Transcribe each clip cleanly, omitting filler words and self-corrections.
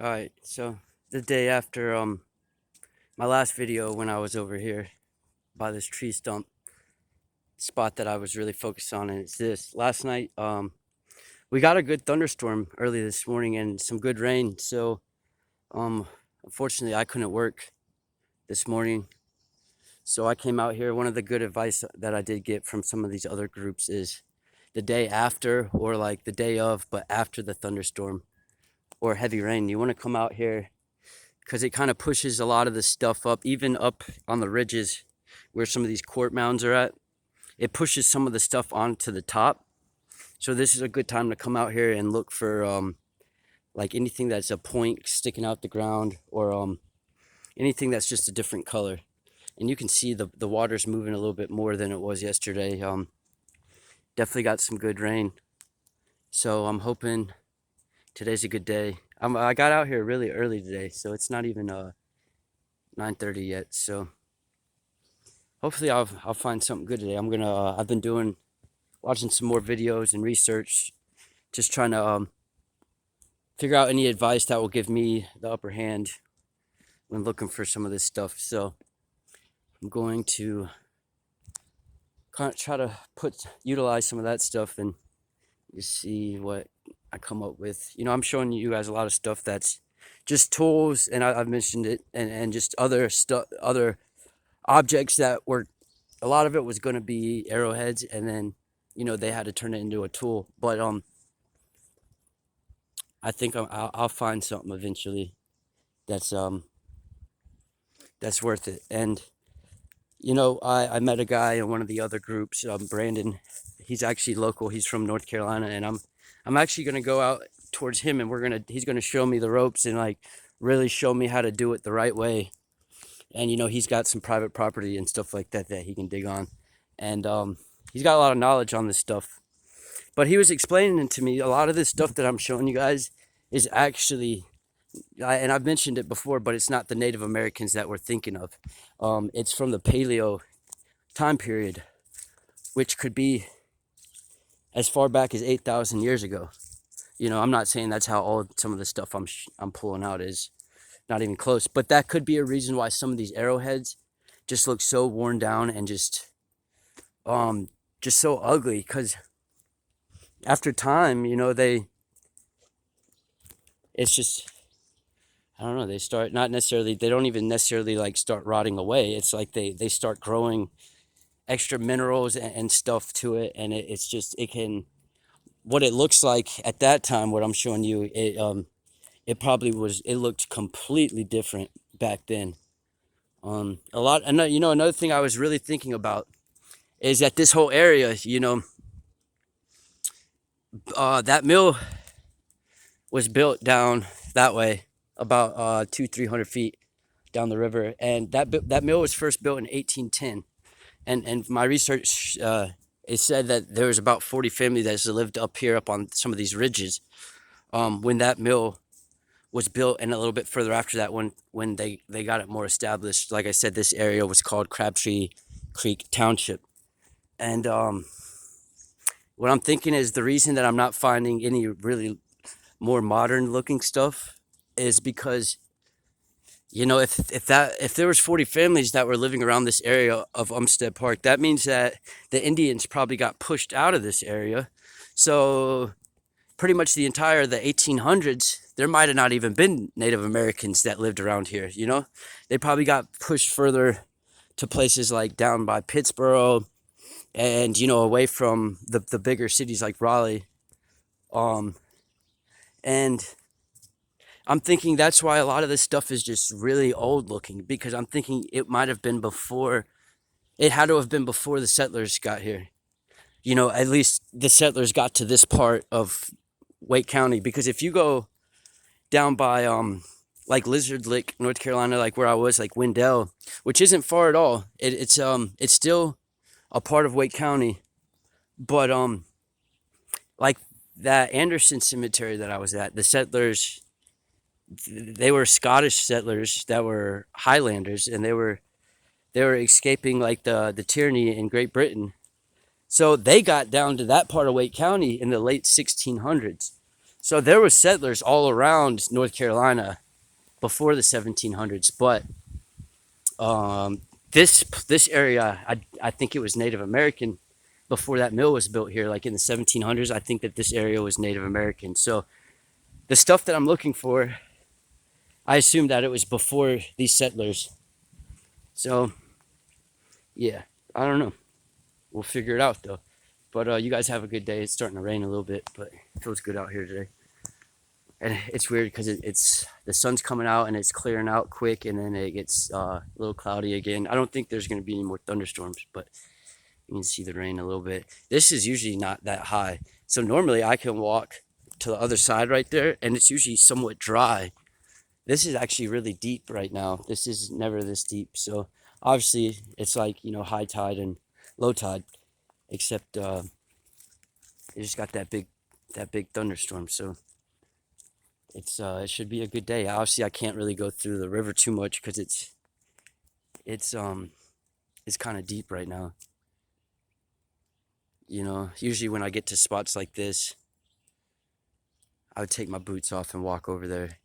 Alright, so the day after my last video when I was over here by this tree stump spot that I was really focused on, and it's this. Last night, we got a good thunderstorm early this morning and some good rain, so um unfortunately I couldn't work this morning. So I came out here. One of the good advice that I did get from some of these other groups is the day after, or like the day of, but after the thunderstorm or heavy rain, you want to come out here because it kind of pushes a lot of the stuff up, even up on the ridges where some of these court mounds are at. It pushes some of the stuff onto the top. So this is a good time to come out here and look for like anything that's a point sticking out the ground, or anything that's just a different color. And you can see the water's moving a little bit more than it was yesterday. Definitely got some good rain. So I'm hoping today's a good day. I got out here really early today, so it's not even 9:30 yet. So hopefully I'll find something good today. I've been watching some more videos and research, just trying to figure out any advice that will give me the upper hand when looking for some of this stuff. So I'm going to kind of try to utilize some of that stuff and just see what I come up with. I'm showing you guys a lot of stuff that's just tools, and I've mentioned it, and just other stuff, other objects that were, a lot of it was going to be arrowheads, and then they had to turn it into a tool. But I think I'll find something eventually that's worth it. And I met a guy in one of the other groups, Brandon. He's actually local. He's from North Carolina, and I'm actually gonna go out towards him, and he's gonna show me the ropes and like really show me how to do it the right way. And he's got some private property and stuff like that that he can dig on, and he's got a lot of knowledge on this stuff. But he was explaining to me a lot of this stuff that I'm showing you guys is actually, and I've mentioned it before, but it's not the Native Americans that we're thinking of. It's from the Paleo time period, which could be as far back as 8,000 years ago. I'm not saying that's how old some of the stuff I'm pulling out is. Not even close. But that could be a reason why some of these arrowheads just look so worn down and just so ugly. Because after time, it's just, I don't know, they start they don't even necessarily like start rotting away. It's like they start growing extra minerals and stuff to it, and it's just, what it looks like at that time, what I'm showing you, it looked completely different back then. Another thing I was really thinking about is that this whole area, that mill was built down that way about 200-300 feet down the river, and that mill was first built in 1810. And my research, it said that there was about 40 families that lived up here, up on some of these ridges, when that mill was built, and a little bit further after that, when they got it more established. Like I said, this area was called Crabtree Creek Township. And what I'm thinking is, the reason that I'm not finding any really more modern looking stuff is because, if there was 40 families that were living around this area of Umstead Park, that means that the Indians probably got pushed out of this area. So pretty much the 1800s, there might have not even been Native Americans that lived around here. They probably got pushed further to places like down by Pittsburgh, and away from the bigger cities like Raleigh. And I'm thinking that's why a lot of this stuff is just really old looking, because I'm thinking it had to have been before the settlers got here. At least the settlers got to this part of Wake County, because if you go down by like Lizard Lick, North Carolina, like where I was, like Wendell, which isn't far at all. It's still a part of Wake County, but like that Anderson Cemetery that I was at, the settlers, they were Scottish settlers that were Highlanders, and they were escaping like the tyranny in Great Britain. So they got down to that part of Wake County in the late 1600s. So there were settlers all around North Carolina before the 1700s, but um, this area, I think it was Native American before that mill was built here, like in the 1700s. I think that this area was Native American. So the stuff that I'm looking for, I assume that it was before these settlers. So yeah, I don't know. We'll figure it out though. But you guys have a good day. It's starting to rain a little bit, but it feels good out here today. And it's weird because it's the sun's coming out and it's clearing out quick, and then it gets a little cloudy again. I don't think there's going to be any more thunderstorms, but you can see the rain a little bit. This is usually not that high, so normally I can walk to the other side right there, and it's usually somewhat dry. This is actually really deep right now. This is never this deep, so obviously it's like, you know, high tide and low tide, except it just got that big thunderstorm. So it should be a good day. Obviously, I can't really go through the river too much because it's kind of deep right now. You know, usually when I get to spots like this, I would take my boots off and walk over there,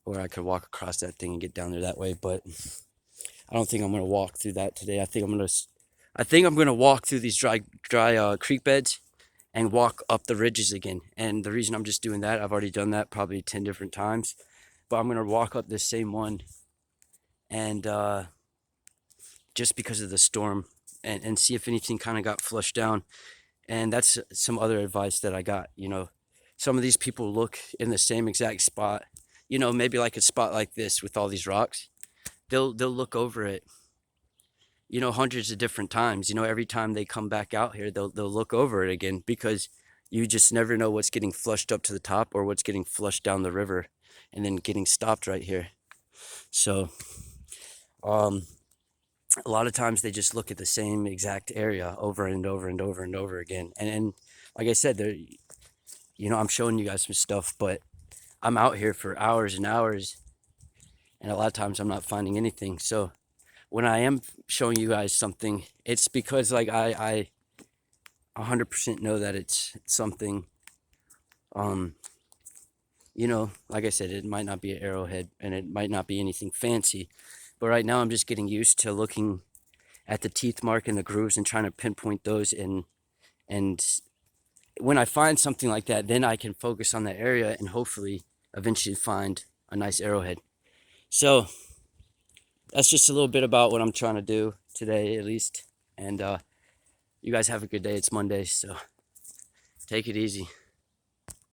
or I could walk across that thing and get down there that way. But I don't think I'm gonna walk through that today. I think I'm gonna walk through these dry creek beds and walk up the ridges again. And the reason I'm just doing that, I've already done that probably 10 different times, but I'm gonna walk up this same one, and just because of the storm, and see if anything kind of got flushed down. And that's some other advice that I got. You know, some of these people look in the same exact spot, you know, maybe like a spot like this with all these rocks. They'll look over it, you know, hundreds of different times. You know, every time they come back out here, they'll look over it again, because you just never know what's getting flushed up to the top or what's getting flushed down the river and then getting stopped right here. So a lot of times they just look at the same exact area over and over and over and over again. And like I said, they're, you know, I'm showing you guys some stuff, but I'm out here for hours and hours, and a lot of times I'm not finding anything. So when I am showing you guys something, it's because like I 100% know that it's something. You know, like I said, it might not be an arrowhead and it might not be anything fancy, but right now I'm just getting used to looking at the teeth mark and the grooves and trying to pinpoint those. And when I find something like that, then I can focus on that area and hopefully eventually find a nice arrowhead. So that's just a little bit about what I'm trying to do today, at least. And you guys have a good day. It's Monday, so take it easy.